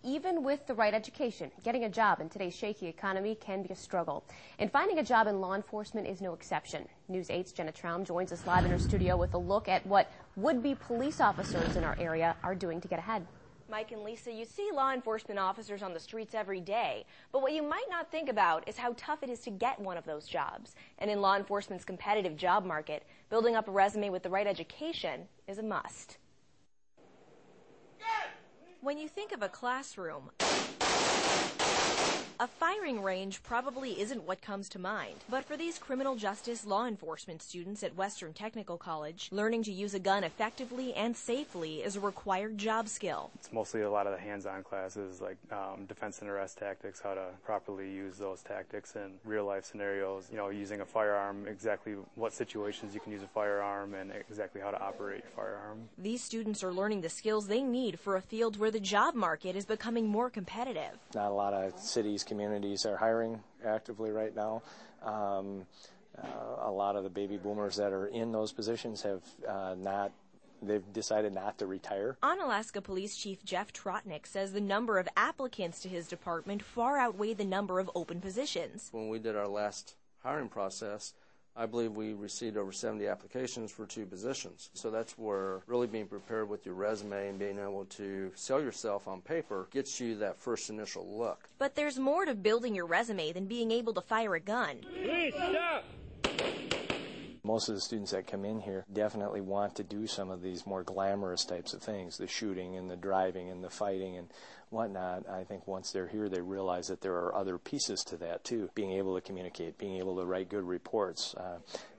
even with the right education, getting a job in today's shaky economy can be a struggle. And finding a job in law enforcement is no exception. News 8's Jenna Traum joins us live in her studio with a look at what would-be police officers in our area are doing to get ahead. Mike and Lisa, you see law enforcement officers on the streets every day, but what you might not think about is how tough it is to get one of those jobs. And in law enforcement's competitive job market, building up a resume with the right education is a must. When you think of a classroom, a firing range probably isn't what comes to mind. But for these criminal justice law enforcement students at Western Technical College, learning to use a gun effectively and safely is a required job skill. It's mostly a lot of the hands-on classes like defense and arrest tactics, how to properly use those tactics in real-life scenarios, using a firearm, exactly what situations you can use a firearm and exactly how to operate your firearm. These students are learning the skills they need for a field where the job market is becoming more competitive. Not a lot of cities, communities are hiring actively right now. A lot of the baby boomers that are in those positions have they've decided not to retire. Onalaska Police Chief Jeff Trotnick says the number of applicants to his department far outweigh the number of open positions. When we did our last hiring process, I believe we received over 70 applications for 2 positions. So that's where really being prepared with your resume and being able to sell yourself on paper gets you that first initial look. But there's more to building your resume than being able to fire a gun. Please stop! Most of the students that come in here definitely want to do some of these more glamorous types of things, the shooting and the driving and the fighting and whatnot. I think once they're here, they realize that there are other pieces to that too. Being able to communicate, being able to write good reports,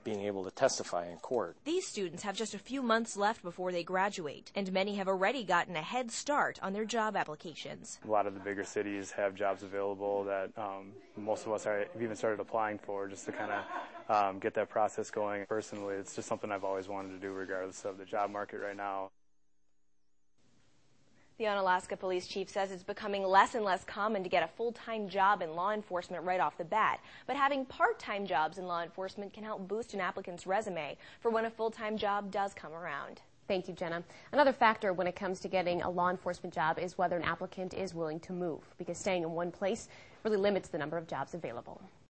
being able to testify in court. These students have just a few months left before they graduate, and many have already gotten a head start on their job applications. A lot of the bigger cities have jobs available that most of us have even started applying for, just to kind of get that process going. Personally, it's just something I've always wanted to do regardless of the job market right now. The Onalaska Police Chief says it's becoming less and less common to get a full-time job in law enforcement right off the bat. But having part-time jobs in law enforcement can help boost an applicant's resume for when a full-time job does come around. Thank you, Jenna. Another factor when it comes to getting a law enforcement job is whether an applicant is willing to move, because staying in one place really limits the number of jobs available.